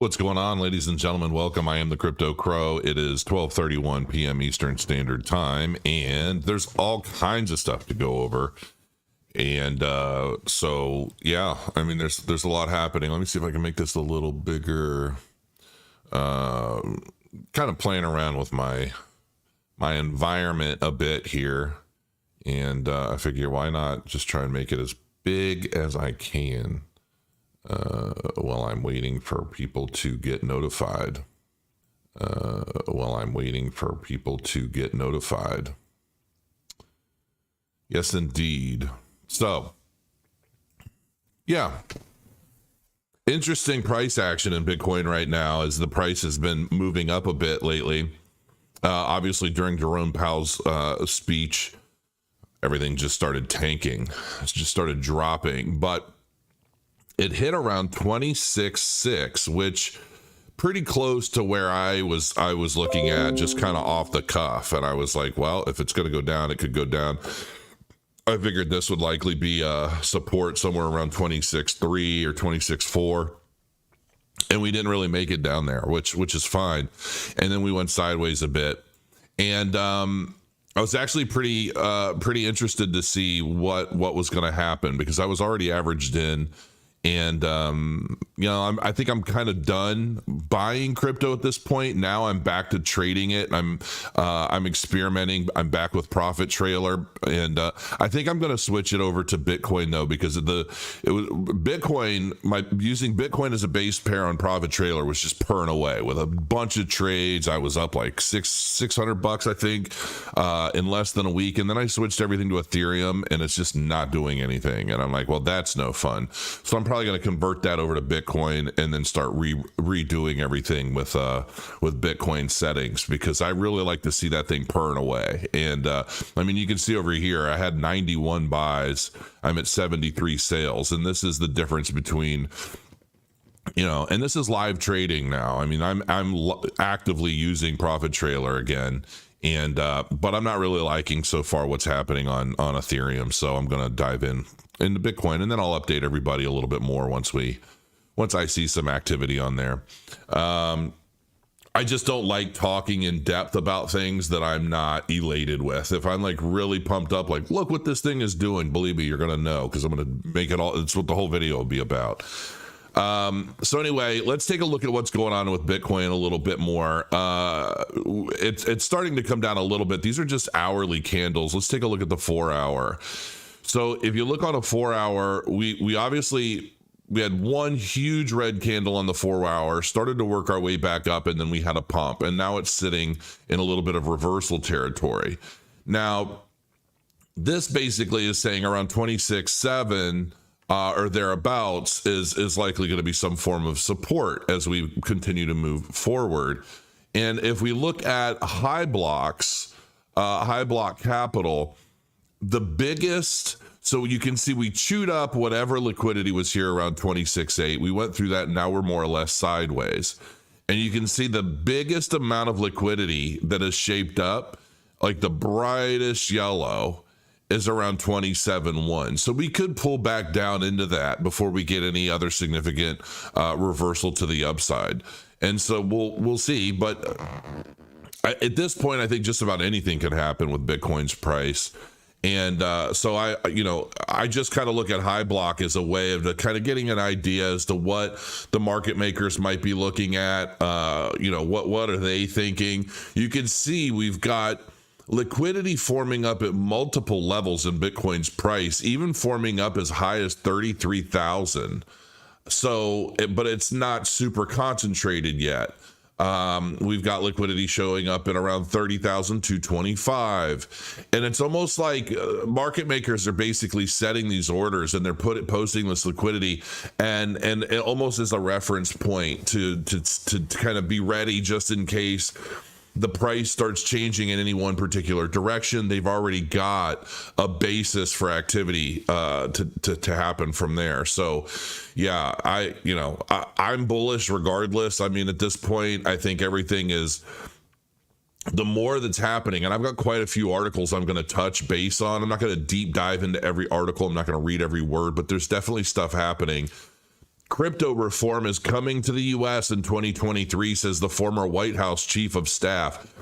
What's going on, ladies and gentlemen? Welcome. I am the Crypto Crow. It is 12:31 p.m. Eastern Standard Time, and there's all kinds of stuff to go over. And so, yeah, I mean, there's a lot happening. Let me see if I can make this a little bigger. Kind of playing around with my environment a bit here, and I figure why not just try and make it as big as I can. While I'm waiting for people to get notified. Yes, indeed. So, yeah. Interesting price action in Bitcoin right now as the price has been moving up a bit lately. Obviously, during Jerome Powell's speech, everything just started tanking. It just started dropping. But it hit around 26.6, which pretty close to where I was looking at, just kind of off the cuff. And I was like, well, if it's going to go down, it could go down. I figured this would likely be support somewhere around 26.3 or 26.4. And we didn't really make it down there, which is fine. And then we went sideways a bit. And I was actually pretty interested to see what was going to happen, because I was already averaged in. And, I think I'm kind of done buying crypto at this point. Now I'm back to trading it. I'm experimenting. I'm back with Profit Trailer. And, I think I'm going to switch it over to Bitcoin though, because using Bitcoin as a base pair on Profit Trailer was just purring away with a bunch of trades. I was up like $600, I think, in less than a week. And then I switched everything to Ethereum, and it's just not doing anything. And I'm like, well, that's no fun. So I'm probably going to convert that over to Bitcoin and then start redoing everything with Bitcoin settings, because I really like to see that thing purring away. And I mean, you can see over here, I had 91 buys. I'm at 73 sales, and this is the difference between, and this is live trading now. I mean, I'm actively using Profit Trailer again. And but I'm not really liking so far what's happening on Ethereum, so I'm going to dive into Bitcoin, and then I'll update everybody a little bit more once I see some activity on there. I just don't like talking in depth about things that I'm not elated with. If I'm like really pumped up, like, look what this thing is doing, believe me, you're going to know, because I'm going to make it all. It's what the whole video will be about. So anyway, let's take a look at what's going on with Bitcoin a little bit more. It's starting to come down a little bit. These are just hourly candles. Let's take a look at the 4 hour. So if you look on a 4 hour, we had one huge red candle on the 4 hour, started to work our way back up, and then we had a pump, and now it's sitting in a little bit of reversal territory. Now, this basically is saying around 26.7 or thereabouts is likely going to be some form of support as we continue to move forward. And if we look at high block capital, the biggest, so you can see we chewed up whatever liquidity was here around 26.8. We went through that, and now we're more or less sideways. And you can see the biggest amount of liquidity that is shaped up, like the brightest yellow, is around 27.1. So we could pull back down into that before we get any other significant reversal to the upside. And so we'll see. But at this point, I think just about anything can happen with Bitcoin's price. And so I just kind of look at high block as a way of kind of getting an idea as to what the market makers might be looking at. What are they thinking? You can see we've got liquidity forming up at multiple levels in Bitcoin's price, even forming up as high as 33,000. So, but it's not super concentrated yet. We've got liquidity showing up at around 30,225. And it's almost like market makers are basically setting these orders, and they're posting this liquidity and it almost as a reference point to kind of be ready just in case the price starts changing in any one particular direction. They've already got a basis for activity to happen from there. So yeah, I'm bullish regardless. I mean, at this point, I think everything is, the more that's happening, and I've got quite a few articles I'm going to touch base on. I'm not going to deep dive into every article. I'm not going to read every word, but there's definitely stuff happening Crypto reform is coming to the U.S. in 2023, says the former White House chief of staff.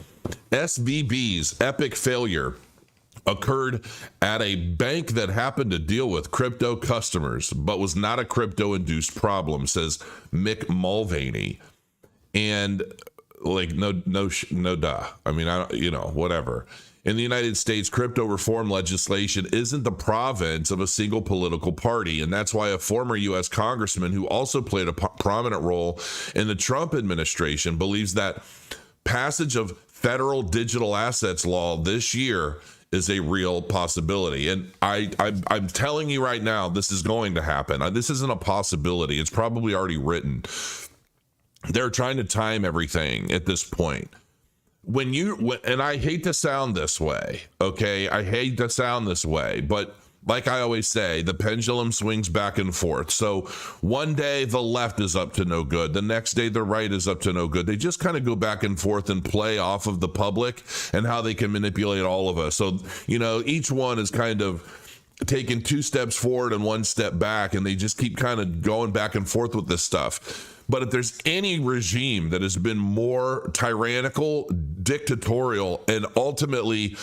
SVB's epic failure occurred at a bank that happened to deal with crypto customers, but was not a crypto-induced problem, says Mick Mulvaney. And like, no, duh. I mean, whatever. In the United States, crypto reform legislation isn't the province of a single political party. And that's why a former U.S. congressman who also played a prominent role in the Trump administration believes that passage of federal digital assets law this year is a real possibility. And I'm telling you right now, this is going to happen. This isn't a possibility. It's probably already written. They're trying to time everything at this point. And I hate to sound this way, okay? I hate to sound this way, but like I always say, the pendulum swings back and forth. So one day the left is up to no good. The next day the right is up to no good. They just kind of go back and forth and play off of the public and how they can manipulate all of us. So, each one is kind of taking 2 steps forward and 1 step back, and they just keep kind of going back and forth with this stuff. But if there's any regime that has been more tyrannical, dictatorial, and ultimately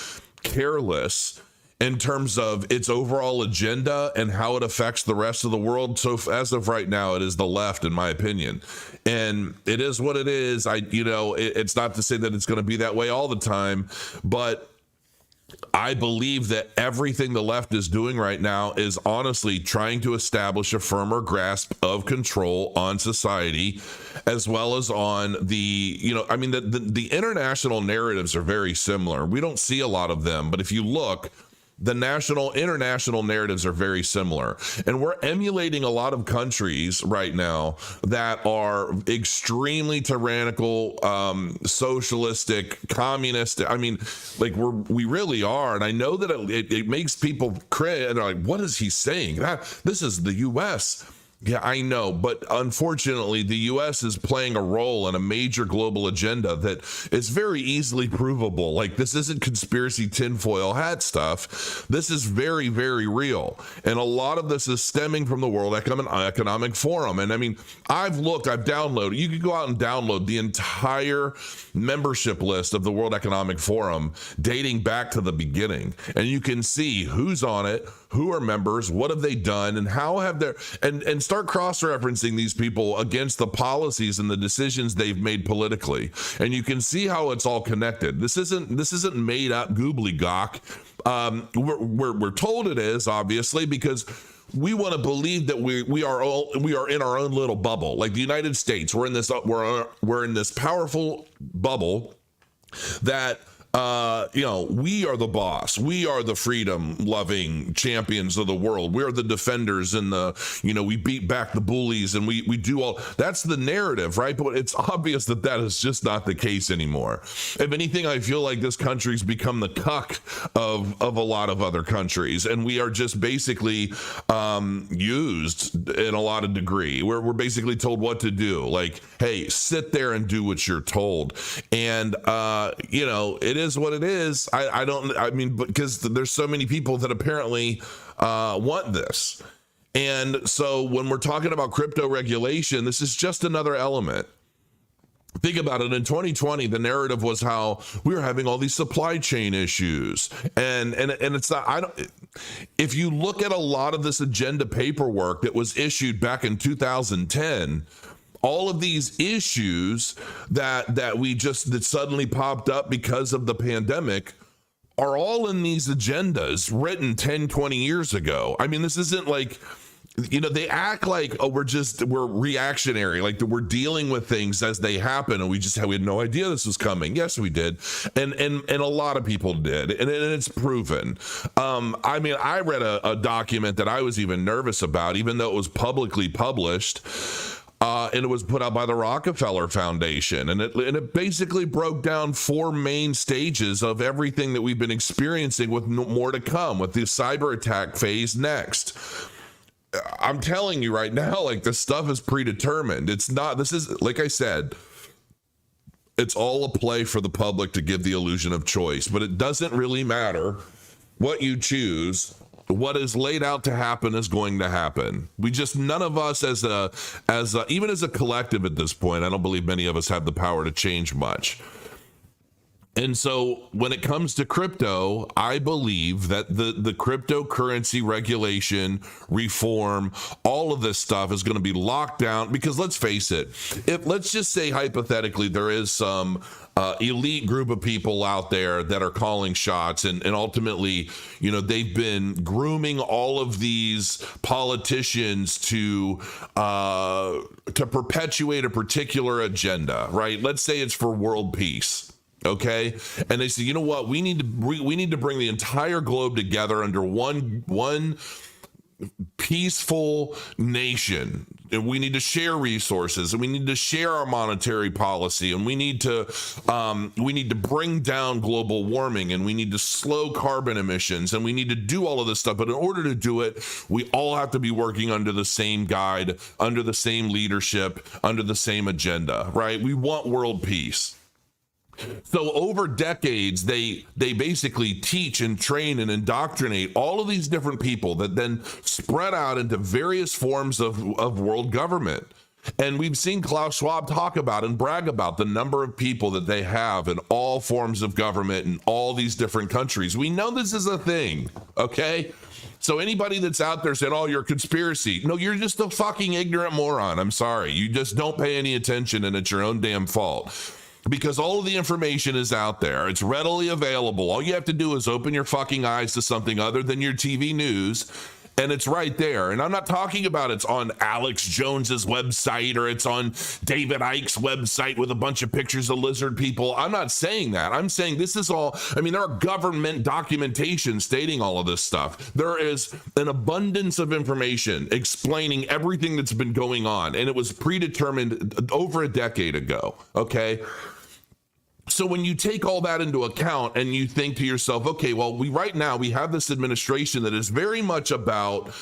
careless in terms of its overall agenda and how it affects the rest of the world, so as of right now, it is the left, in my opinion. And it is what it is. It's not to say that it's going to be that way all the time, but I believe that everything the left is doing right now is honestly trying to establish a firmer grasp of control on society, as well as on the international narratives are very similar. We don't see a lot of them, but if you look, the international narratives are very similar. And we're emulating a lot of countries right now that are extremely tyrannical, socialistic, communist. I mean, like we really are. And I know that it makes people cringe and they're like, what is he saying? This is the U.S. Yeah, I know. But unfortunately, the U.S. is playing a role in a major global agenda that is very easily provable. Like, this isn't conspiracy tinfoil hat stuff. This is very, very real. And a lot of this is stemming from the World Economic Forum. And I mean, I've downloaded, you could go out and download the entire membership list of the World Economic Forum dating back to the beginning. And you can see who's on it, who are members, what have they done, and how have their, and start cross-referencing these people against the policies and the decisions they've made politically. And you can see how it's all connected. This isn't made up gobbledygook. We're told it is, obviously, because we want to believe that we are in our own little bubble. Like the United States, we're in this powerful bubble that we are the boss. We are the freedom-loving champions of the world. We are the defenders and we beat back the bullies and we do all. That's the narrative, right? But it's obvious that is just not the case anymore. If anything, I feel like this country's become the cuck of a lot of other countries, and we are just basically used in a lot of degree. We're basically told what to do. Like, hey, sit there and do what you're told. And it is what it is. Because there's so many people that apparently want this. And so when we're talking about crypto regulation, this is just another element. Think about it. In 2020, the narrative was how we were having all these supply chain issues. And it's not, if you look at a lot of this agenda paperwork that was issued back in 2010, all of these issues that suddenly popped up because of the pandemic are all in these agendas written 10, 20 years ago. I mean, this isn't like, they act like, oh, we're reactionary, like we're dealing with things as they happen, and we had no idea this was coming. Yes, we did. And a lot of people did. And it's proven. I read a document that I was even nervous about, even though it was publicly published. And it was put out by the Rockefeller Foundation. And it basically broke down 4 main stages of everything that we've been experiencing, with more to come, with the cyber attack phase next. I'm telling you right now, like, this stuff is predetermined. This is, like I said, it's all a play for the public to give the illusion of choice, but it doesn't really matter what you choose what is laid out to happen is going to happen. We just, none of us even as a collective at this point, I don't believe many of us have the power to change much. And so when it comes to crypto, I believe that the cryptocurrency regulation, reform, all of this stuff is going to be locked down, because let's face it, if let's just say hypothetically there is some elite group of people out there that are calling shots, and ultimately, you know, they've been grooming all of these politicians to perpetuate a particular agenda, right? Let's say it's for world peace. Okay, and they say, you know what, we need to bring the entire globe together under one peaceful nation, and we need to share resources, and we need to share our monetary policy, and we need to bring down global warming, and we need to slow carbon emissions, and we need to do all of this stuff. But in order to do it, we all have to be working under the same guide, under the same leadership, under the same agenda, right? We want world peace. So over decades, they basically teach and train and indoctrinate all of these different people that then spread out into various forms of world government. And we've seen Klaus Schwab talk about and brag about the number of people that they have in all forms of government in all these different countries. We know this is a thing, okay? So anybody that's out there saying, oh, you're a conspiracy. No, you're just a fucking ignorant moron. I'm sorry. You just don't pay any attention, and it's your own damn fault. Because all of the information is out there. It's readily available. All you have to do is open your fucking eyes to something other than your TV news, and it's right there. And I'm not talking about it's on Alex Jones's website, or it's on David Icke's website with a bunch of pictures of lizard people. I'm not saying that. I'm saying this is all, I mean, there are government documentation stating all of this stuff. There is an abundance of information explaining everything that's been going on, and it was predetermined over a decade ago, okay? So when you take all that into account and you think to yourself, okay, well, right now we have this administration that is very much about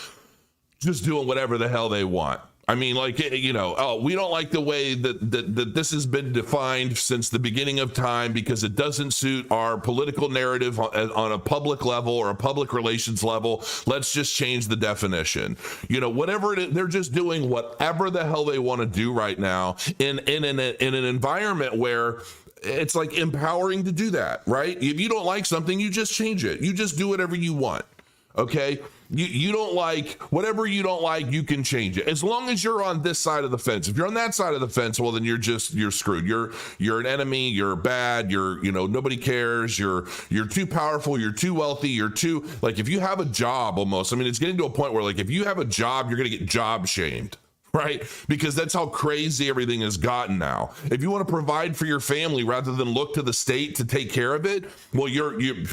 just doing whatever the hell they want. I mean, like, you know, oh, we don't like the way that this has been defined since the beginning of time because it doesn't suit our political narrative on a public level or a public relations level. Let's just change the definition. You know, whatever it is, they're just doing whatever the hell they want to do right now in an environment where it's like empowering to do that, right? If you don't like something, you just change it. You just do whatever you want, okay? You don't like, whatever you don't like, you can change it. As long as you're on this side of the fence. If you're on that side of the fence, well, then you're screwed. You're an enemy, you're bad, you know, nobody cares, you're too powerful, you're too wealthy, you're too, like, if you have a job almost, I mean, it's getting to a point where, like, if you have a job, you're going to get job shamed. Right? Because that's how crazy everything has gotten now. If you want to provide for your family rather than look to the state to take care of it, well, you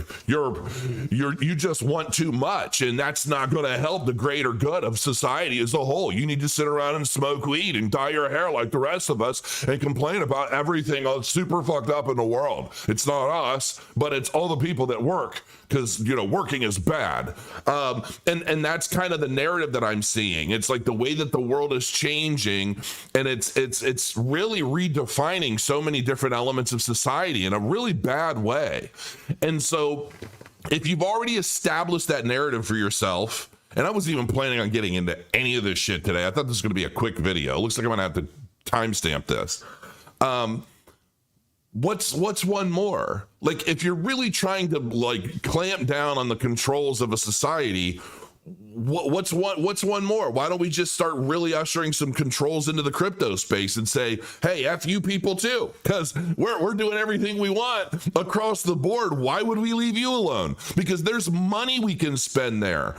just want too much, and that's not going to help the greater good of society as a whole. You need to sit around and smoke weed and dye your hair like the rest of us and complain about everything that's super fucked up in the world. It's not us, but it's all the people that work, because, you know, working is bad. And that's kind of the narrative that I'm seeing. It's like the way that the world is changing, and it's really redefining so many different elements of society in a really bad way. And so if you've already established that narrative for yourself, and I wasn't even planning on getting into any of this shit today. I thought this was going to be a quick video. It looks like I'm going to have to timestamp this. What's one more? Like, if you're really trying to, like, clamp down on the controls of a society, what's one more? Why don't we just start really ushering some controls into the crypto space and say, hey, F you people too, because we're doing everything we want across the board. Why would we leave you alone? Because there's money we can spend there.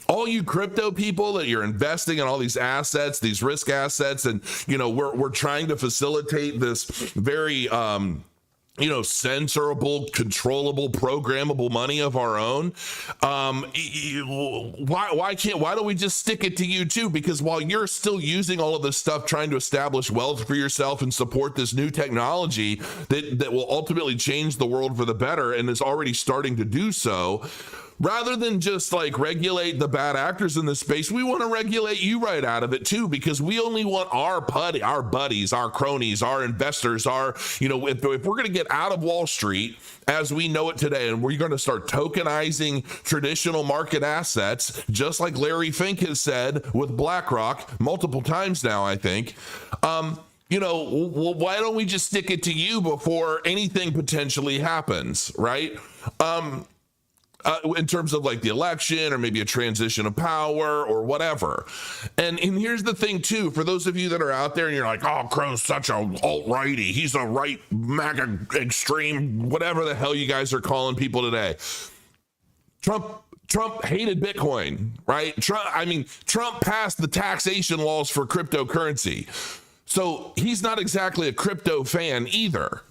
All you crypto people that you're investing in all these assets, these risk assets, and, you know, we're trying to facilitate this very you know, censorable, controllable, programmable money of our own. Why don't we just stick it to you too? Because while you're still using all of this stuff, trying to establish wealth for yourself and support this new technology that will ultimately change the world for the better and is already starting to do so, rather than just like regulate the bad actors in this space, we want to regulate you right out of it too, because we only want our buddies, our cronies, our investors, if we're going to get out of Wall Street as we know it today, and we're going to start tokenizing traditional market assets, just like Larry Fink has said with BlackRock multiple times now, I think. Why don't we just stick it to you before anything potentially happens, right? In terms of like the election or maybe a transition of power or whatever. And here's the thing too, for those of you that are out there and you're like, oh, Crow's such a alt-righty, he's a right MAGA extreme, whatever the hell you guys are calling people today. Trump hated Bitcoin, right? Trump passed the taxation laws for cryptocurrency. So he's not exactly a crypto fan either.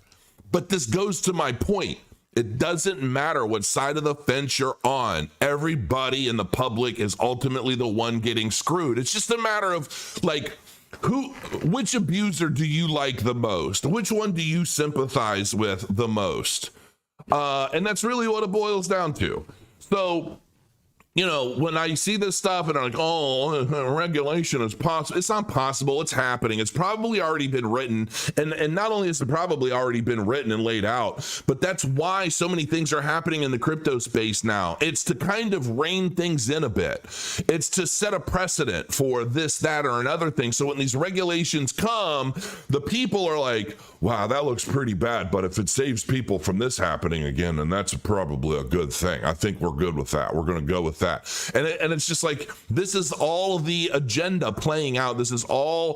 But this goes to my point. It doesn't matter what side of the fence you're on. Everybody in the public is ultimately the one getting screwed. It's just a matter of like, which abuser do you like the most? Which one do you sympathize with the most? And that's really what it boils down to. So, when I see this stuff and I'm like, oh, regulation is possible. It's not possible. It's happening. It's probably already been written. And not only has it probably already been written and laid out, but that's why so many things are happening in the crypto space now. It's to kind of rein things in a bit. It's to set a precedent for this, that, or another thing. So when these regulations come, the people are like, wow, that looks pretty bad. But if it saves people from this happening again, then that's probably a good thing. I think we're good with that. We're going to go with that. And it's just like, this is all the agenda playing out. This is all,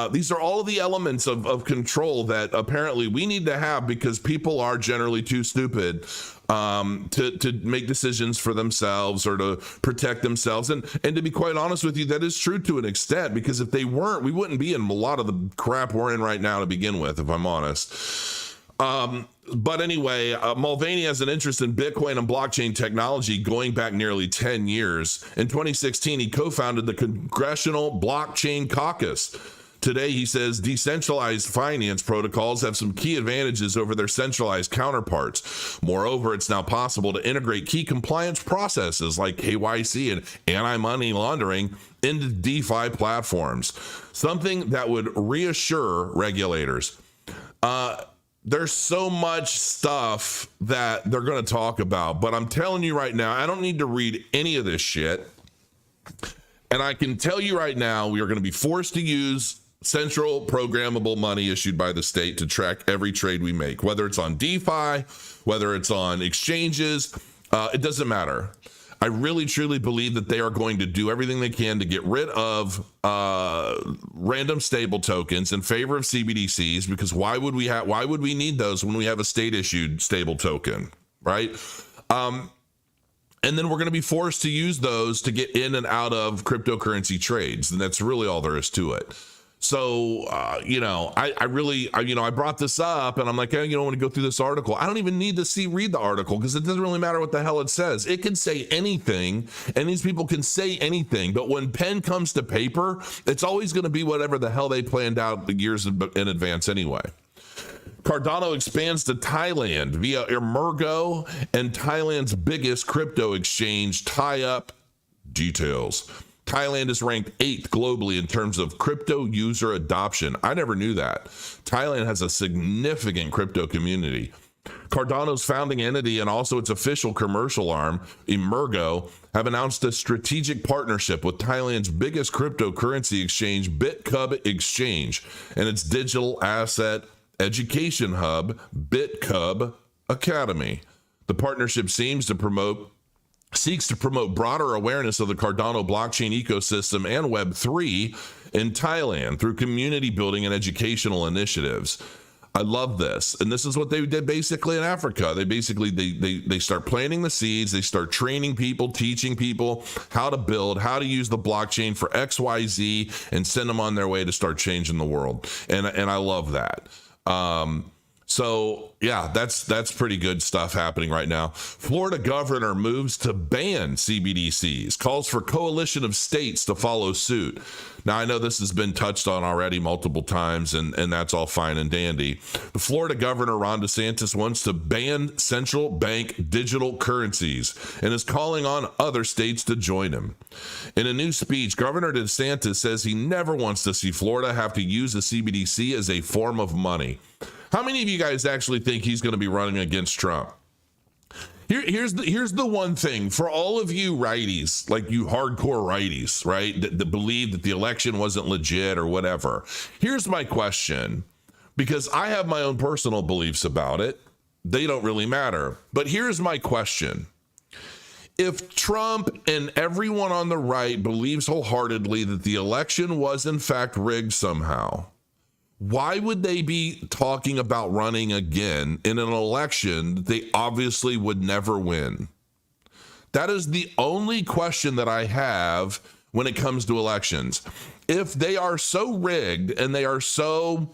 these are all of the elements of control that apparently we need to have, because people are generally too stupid to make decisions for themselves or to protect themselves. And to be quite honest with you, that is true to an extent, because if they weren't, we wouldn't be in a lot of the crap we're in right now to begin with, if I'm honest. But anyway, Mulvaney has an interest in Bitcoin and blockchain technology going back nearly 10 years. In 2016, he co-founded the Congressional Blockchain Caucus. Today, he says decentralized finance protocols have some key advantages over their centralized counterparts. Moreover, it's now possible to integrate key compliance processes like KYC and anti-money laundering into DeFi platforms, something that would reassure regulators. There's so much stuff that they're going to talk about, but I'm telling you right now, I don't need to read any of this shit. And I can tell you right now, we are going to be forced to use central programmable money issued by the state to track every trade we make, whether it's on DeFi, whether it's on exchanges, it doesn't matter. I really truly believe that they are going to do everything they can to get rid of random stable tokens in favor of CBDCs, because why would we need those when we have a state issued stable token, right? And then we're going to be forced to use those to get in and out of cryptocurrency trades, and that's really all there is to it. So, I brought this up and I'm like, hey, want to go through this article. I don't even need to read the article, because it doesn't really matter what the hell it says. It can say anything, and these people can say anything. But when pen comes to paper, it's always going to be whatever the hell they planned out years in advance anyway. Cardano expands to Thailand via Emergo and Thailand's biggest crypto exchange tie-up details. Thailand is ranked 8th globally in terms of crypto user adoption. I never knew that. Thailand has a significant crypto community. Cardano's founding entity and also its official commercial arm, Emergo, have announced a strategic partnership with Thailand's biggest cryptocurrency exchange, BitCub Exchange, and its digital asset education hub, BitCub Academy. The partnership seeks to promote broader awareness of the Cardano blockchain ecosystem and Web3 in Thailand through community building and educational initiatives. I love this. And this is what they did basically in Africa. They start planting the seeds. They start training people, teaching people how to build, how to use the blockchain for XYZ, and send them on their way to start changing the world. And I love that. So yeah, that's pretty good stuff happening right now. Florida governor moves to ban CBDCs, calls for coalition of states to follow suit. Now, I know this has been touched on already multiple times, and that's all fine and dandy. The Florida governor, Ron DeSantis, wants to ban central bank digital currencies and is calling on other states to join him. In a new speech, Governor DeSantis says he never wants to see Florida have to use the CBDC as a form of money. How many of you guys actually think he's going to be running against Trump? Here's the one thing for all of you righties, like you hardcore righties, right, that believe that the election wasn't legit or whatever. Here's my question, because I have my own personal beliefs about it. They don't really matter. But here's my question. If Trump and everyone on the right believes wholeheartedly that the election was in fact rigged somehow, why would they be talking about running again in an election that they obviously would never win? That is the only question that I have when it comes to elections. If they are so rigged and they are so,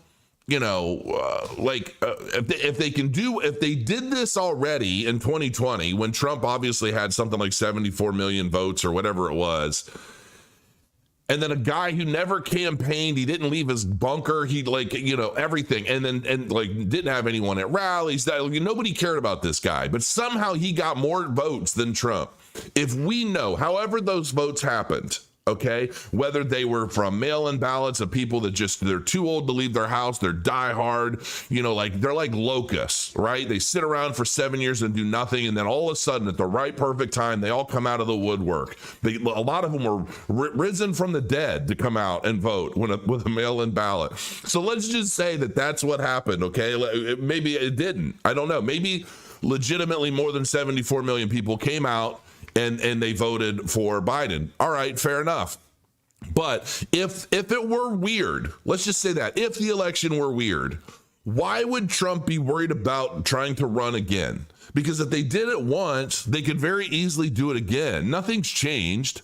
if they did this already in 2020, when Trump obviously had something like 74 million votes or whatever it was, and then a guy who never campaigned, he didn't leave his bunker, he everything, and didn't have anyone at rallies. Nobody cared about this guy, but somehow he got more votes than Trump. If we know, however those votes happened, okay, whether they were from mail-in ballots of people that they're too old to leave their house, they're diehard, they're like locusts, right? They sit around for 7 years and do nothing, and then all of a sudden, at the right perfect time, they all come out of the woodwork. A lot of them were risen from the dead to come out and vote with a mail-in ballot. So let's just say that that's what happened, okay? Maybe it didn't. I don't know. Maybe legitimately more than 74 million people came out and they voted for Biden. All right, fair enough. But if it were weird, let's just say that, if the election were weird, why would Trump be worried about trying to run again? Because if they did it once, they could very easily do it again. Nothing's changed.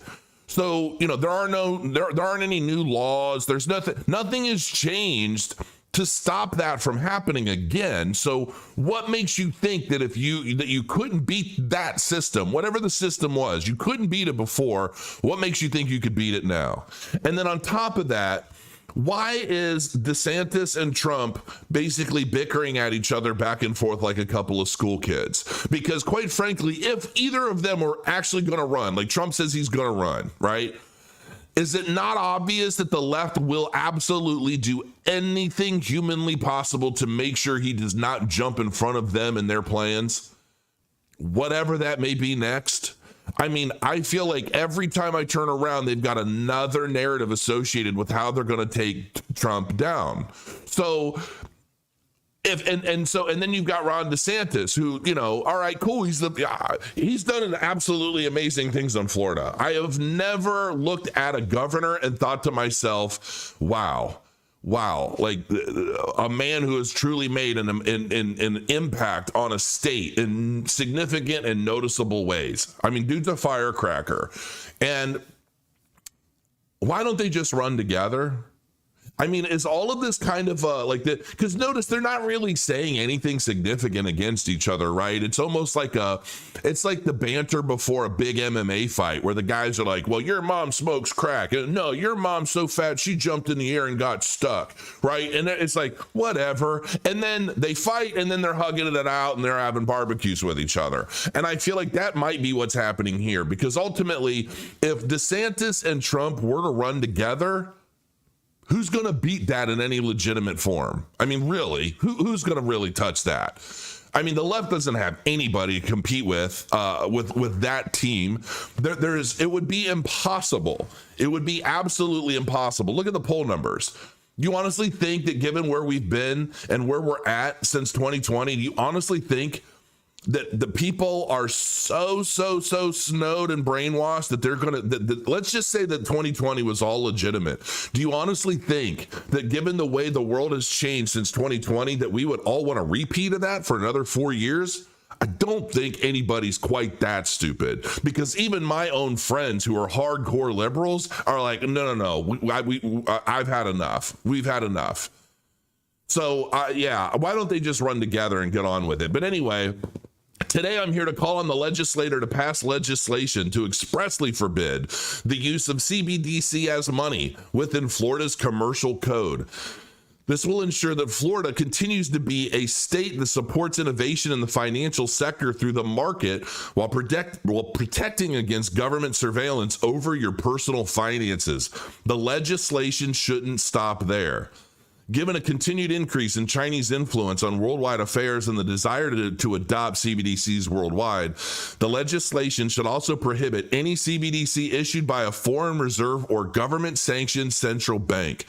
So, there aren't any new laws. There's nothing has changed to stop that from happening again. So what makes you think that you couldn't beat that system, whatever the system was, you couldn't beat it before? What makes you think you could beat it now? And then on top of that, why is DeSantis and Trump basically bickering at each other back and forth like a couple of school kids? Because quite frankly, if either of them were actually going to run, like Trump says he's going to run, right? Is it not obvious that the left will absolutely do anything humanly possible to make sure he does not jump in front of them and their plans, whatever that may be next? I mean, I feel like every time I turn around, they've got another narrative associated with how they're going to take Trump down. So and then you've got Ron DeSantis, who, all right, cool. He's done absolutely amazing things on Florida. I have never looked at a governor and thought to myself, wow, like a man who has truly made an impact on a state in significant and noticeable ways. I mean, dude's a firecracker. And why don't they just run together? I mean, is all of this kind of because notice they're not really saying anything significant against each other, right? It's almost like it's like the banter before a big MMA fight where the guys are like, well, your mom smokes crack. And, no, your mom's so fat she jumped in the air and got stuck, right? And it's like, whatever. And then they fight and then they're hugging it out and they're having barbecues with each other. And I feel like that might be what's happening here, because ultimately, if DeSantis and Trump were to run together, who's going to beat that in any legitimate form? I mean, really, who's going to really touch that? I mean, the left doesn't have anybody to compete with that team. It would be impossible. It would be absolutely impossible. Look at the poll numbers. You honestly think that, given where we've been and where we're at since 2020, do you honestly think that the people are so snowed and brainwashed that they're going to, let's just say that 2020 was all legitimate. Do you honestly think that, given the way the world has changed since 2020, that we would all want a repeat of that for another 4 years? I don't think anybody's quite that stupid, because even my own friends who are hardcore liberals are like, no, I've had enough. We've had enough. So yeah, why don't they just run together and get on with it? But anyway, today I'm here to call on the legislator to pass legislation to expressly forbid the use of CBDC as money within Florida's commercial code. This will ensure that Florida continues to be a state that supports innovation in the financial sector through the market while protecting against government surveillance over your personal finances. The legislation shouldn't stop there. Given a continued increase in Chinese influence on worldwide affairs and the desire to adopt CBDCs worldwide, the legislation should also prohibit any CBDC issued by a foreign reserve or government-sanctioned central bank.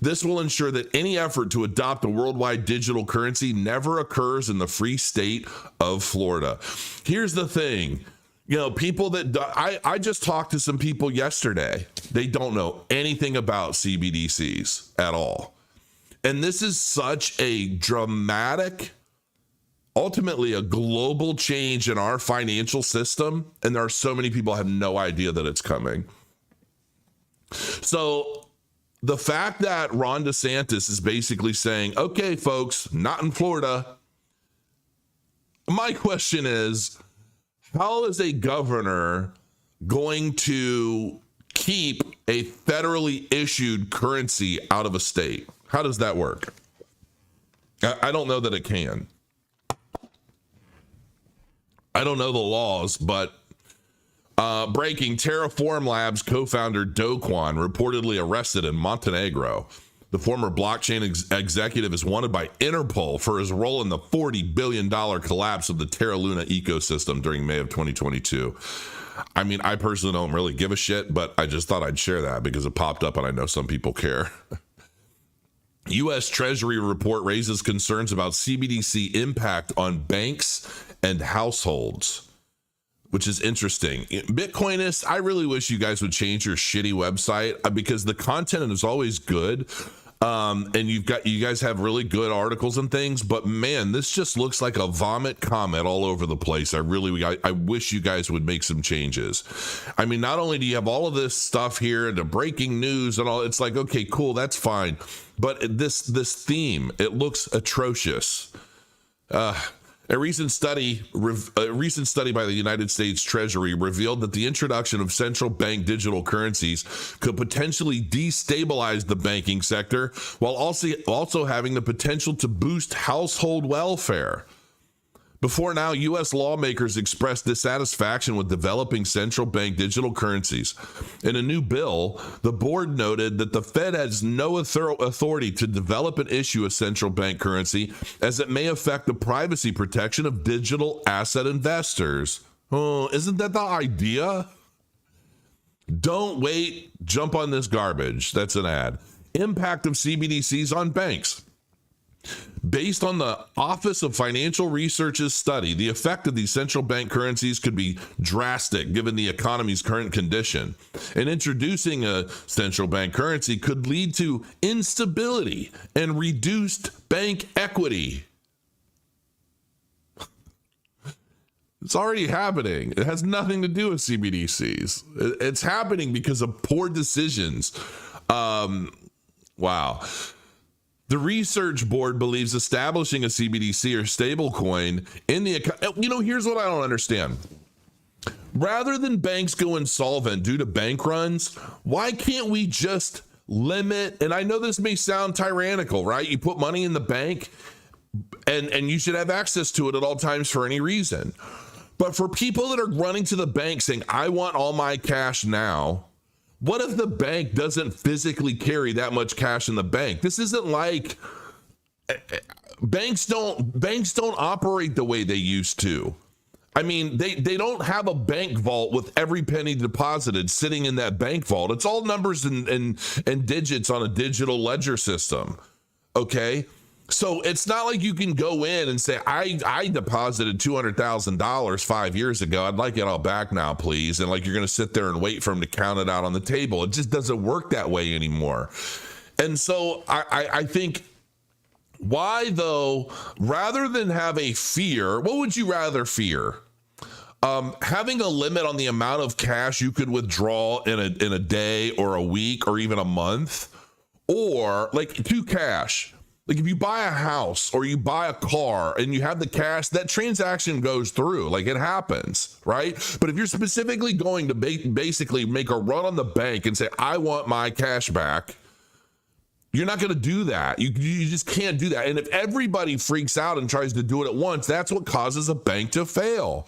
This will ensure that any effort to adopt a worldwide digital currency never occurs in the free state of Florida. Here's the thing. You know, people that I just talked to some people yesterday. They don't know anything about CBDCs at all. And this is such a dramatic, ultimately a global change in our financial system. And there are so many people have no idea that it's coming. So the fact that Ron DeSantis is basically saying, okay, folks, not in Florida. My question is, how is a governor going to keep a federally issued currency out of a state? How does that work? I don't know that it can. I don't know the laws, but breaking Terraform Labs co-founder Do Kwon reportedly arrested in Montenegro. The former blockchain executive is wanted by Interpol for his role in the $40 billion collapse of the Terra Luna ecosystem during May of 2022. I mean, I personally don't really give a shit, but I just thought I'd share that because it popped up and I know some people care. U.S. Treasury report raises concerns about CBDC impact on banks and households, which is interesting. Bitcoinists, I really wish you guys would change your shitty website because the content is always good. And you guys have really good articles and things, but man, this just looks like a vomit comet all over the place. I wish you guys would make some changes. I mean, not only do you have all of this stuff here and the breaking news and all, it's like, okay, cool, that's fine. But this theme, it looks atrocious. A recent study by the United States Treasury revealed that the introduction of central bank digital currencies could potentially destabilize the banking sector while also having the potential to boost household welfare. Before now, U.S. lawmakers expressed dissatisfaction with developing central bank digital currencies. In a new bill, the board noted that the Fed has no authority to develop and issue a central bank currency as it may affect the privacy protection of digital asset investors. Oh, isn't that the idea? Don't wait, jump on this garbage. That's an ad. Impact of CBDCs on banks. Based on the Office of Financial Research's study, the effect of these central bank currencies could be drastic given the economy's current condition. And introducing a central bank currency could lead to instability and reduced bank equity. It's already happening. It has nothing to do with CBDCs. It's happening because of poor decisions. Wow. The research board believes establishing a CBDC or stablecoin in the account. Here's what I don't understand. Rather than banks go insolvent due to bank runs, why can't we just limit? And I know this may sound tyrannical, right? You put money in the bank and you should have access to it at all times for any reason. But for people that are running to the bank saying, I want all my cash now, what if the bank doesn't physically carry that much cash in the bank? This isn't like banks don't operate the way they used to. I mean, they don't have a bank vault with every penny deposited sitting in that bank vault. It's all numbers and digits on a digital ledger system. Okay? So it's not like you can go in and say, I deposited $200,000 5 years ago. I'd like it all back now, please. And like you're going to sit there and wait for them to count it out on the table. It just doesn't work that way anymore. And so I think, why though, rather than have a fear, what would you rather fear? Having a limit on the amount of cash you could withdraw in a day or a week or even a month, or like to cash. Like if you buy a house or you buy a car and you have the cash, that transaction goes through, like it happens, right? But if you're specifically going to basically make a run on the bank and say, I want my cash back, you're not going to do that. You just can't do that. And if everybody freaks out and tries to do it at once, that's what causes a bank to fail.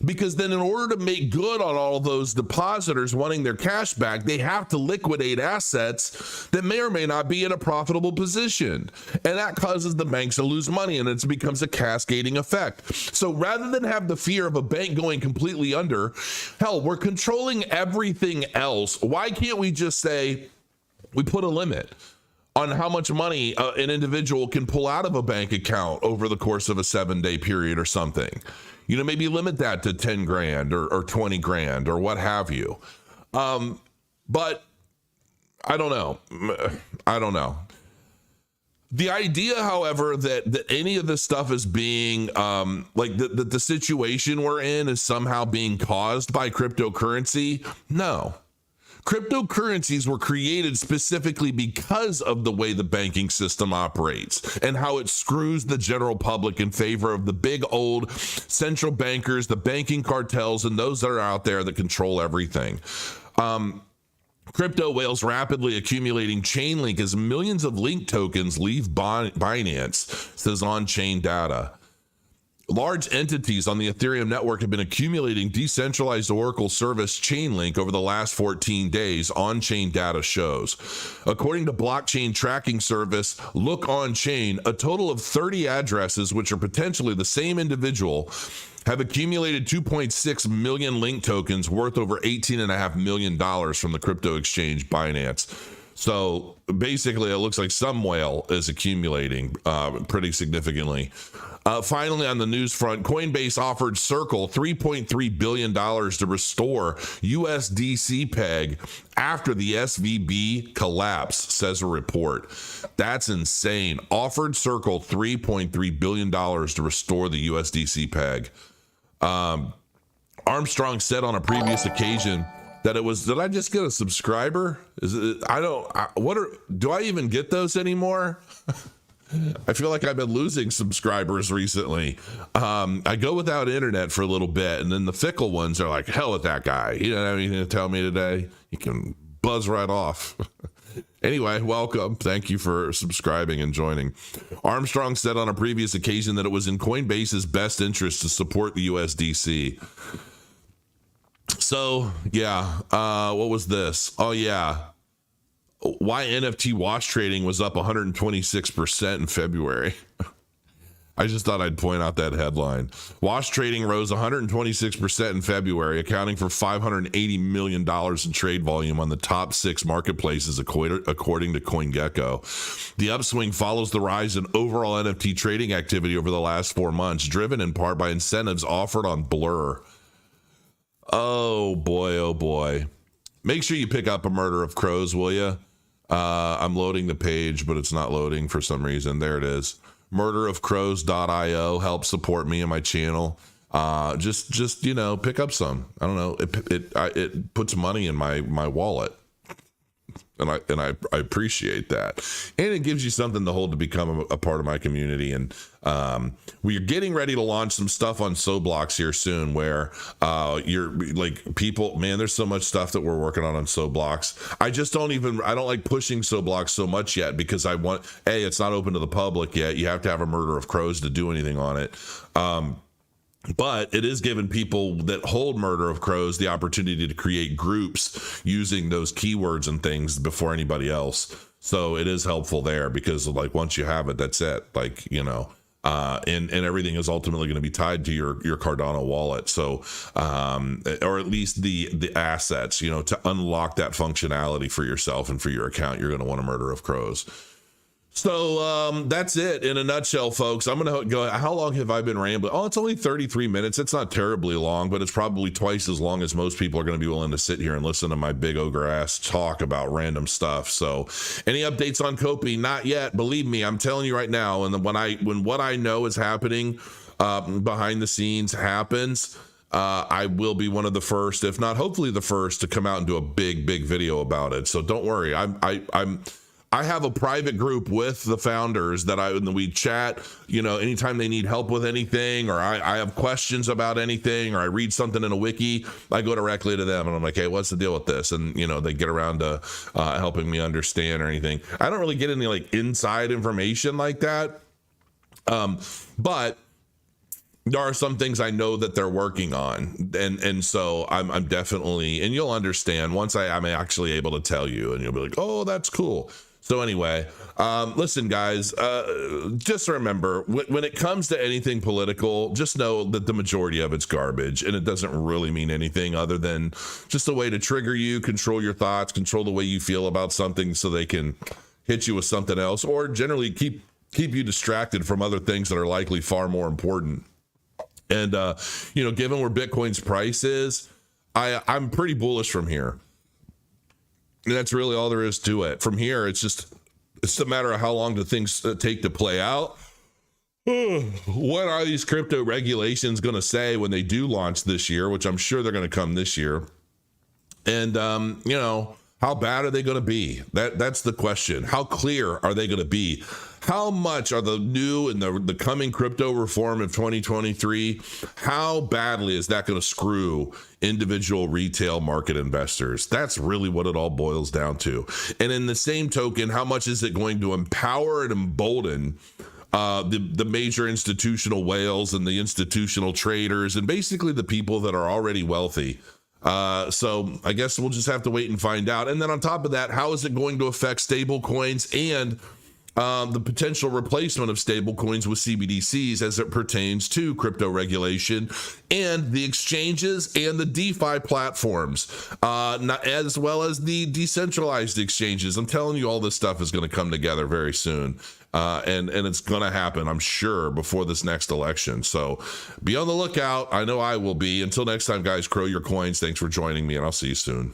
Because then in order to make good on all of those depositors wanting their cash back, they have to liquidate assets that may or may not be in a profitable position. And that causes the banks to lose money, and it becomes a cascading effect. So rather than have the fear of a bank going completely under, hell, we're controlling everything else. Why can't we just say we put a limit on how much money an individual can pull out of a bank account over the course of a 7-day period or something? You know, maybe limit that to 10 grand or 20 grand or what have you. But I don't know. The idea, however, that any of this stuff is being like the situation we're in is somehow being caused by cryptocurrency. No. Cryptocurrencies were created specifically because of the way the banking system operates and how it screws the general public in favor of the big old central bankers, the banking cartels, and those that are out there that control everything. Crypto whales rapidly accumulating Chainlink as millions of link tokens leave Binance, says on-chain data. Large entities on the Ethereum network have been accumulating decentralized Oracle service Chainlink over the last 14 days, on-chain data shows. According to blockchain tracking service Look On Chain, a total of 30 addresses, which are potentially the same individual, have accumulated 2.6 million link tokens worth over $18.5 million from the crypto exchange Binance. So basically, it looks like some whale is accumulating pretty significantly. Finally, on the news front, Coinbase offered Circle $3.3 billion to restore USDC peg after the SVB collapse, says a report. That's insane. Offered Circle $3.3 billion to restore the USDC peg. Armstrong said on a previous occasion that it was, did I just get a subscriber? Do I even get those anymore? I feel like I've been losing subscribers recently. I go without internet for a little bit, and then the fickle ones are like, hell with that guy. You don't have anything to tell me today? You can buzz right off. Anyway, welcome. Thank you for subscribing and joining. Armstrong said on a previous occasion that it was in Coinbase's best interest to support the USDC. So, yeah, what was this? Oh, yeah. Why NFT wash trading was up 126% in February. I just thought I'd point out that headline. Wash trading rose 126% in February, accounting for $580 million in trade volume on the top 6 marketplaces, according to CoinGecko. The upswing follows the rise in overall NFT trading activity over the last 4 months, driven in part by incentives offered on Blur. Oh boy. Make sure you pick up A Murder of Crows, will you? I'm loading the page, but it's not loading for some reason. There it is. Murderofcrows.io. Help support me and my channel. Just pick up some. I don't know. It puts money in my wallet. And I appreciate that. And it gives you something to hold to become a part of my community. And we're getting ready to launch some stuff on Soblox here soon where you're like people, man, there's so much stuff that we're working on Soblox. I don't like pushing Soblox so much yet because it's not open to the public yet. You have to have a Murder of Crows to do anything on it. But it is giving people that hold Murder of Crows the opportunity to create groups using those keywords and things before anybody else. So it is helpful there because like once you have it, that's it. Like, and everything is ultimately going to be tied to your Cardano wallet. So, or at least the assets, to unlock that functionality for yourself and for your account, you're going to want a Murder of Crows. So that's it in a nutshell, folks. I'm going to go. How long have I been rambling? Oh, it's only 33 minutes. It's not terribly long, but it's probably twice as long as most people are going to be willing to sit here and listen to my big ogre ass talk about random stuff. So any updates on Kopi? Not yet. Believe me, I'm telling you right now. And when what I know is happening behind the scenes happens, I will be one of the first, if not hopefully the first, to come out and do a big video about it. So don't worry. I have a private group with the founders that we chat, you know, anytime they need help with anything, or I have questions about anything, or I read something in a wiki, I go directly to them and I'm like, hey, what's the deal with this? And, you know, they get around to helping me understand or anything. I don't really get any like inside information like that. But there are some things I know that they're working on, and so I'm definitely, and you'll understand once I'm actually able to tell you, and you'll be like, oh, that's cool. So anyway, listen, guys, just remember, when it comes to anything political, just know that the majority of it's garbage, and it doesn't really mean anything other than just a way to trigger you, control your thoughts, control the way you feel about something so they can hit you with something else, or generally keep you distracted from other things that are likely far more important. And, you know, given where Bitcoin's price is, I'm pretty bullish from here. And that's really all there is to it. From here, it's a matter of how long do things take to play out. What are these crypto regulations going to say when they do launch this year, which I'm sure they're going to come this year? And, you know, how bad are they going to be? That's the question. How clear are they going to be? How much are the new and the coming crypto reform of 2023, how badly is that going to screw individual retail market investors? That's really what it all boils down to. And in the same token, how much is it going to empower and embolden the major institutional whales and the institutional traders and basically the people that are already wealthy? So I guess we'll just have to wait and find out. And then on top of that, how is it going to affect stable coins and the potential replacement of stable coins with CBDCs as it pertains to crypto regulation and the exchanges and the DeFi platforms, as well as the decentralized exchanges? I'm telling you, all this stuff is going to come together very soon. And it's going to happen, I'm sure, before this next election. So be on the lookout. I know I will be. Until next time, guys, grow your coins. Thanks for joining me, and I'll see you soon.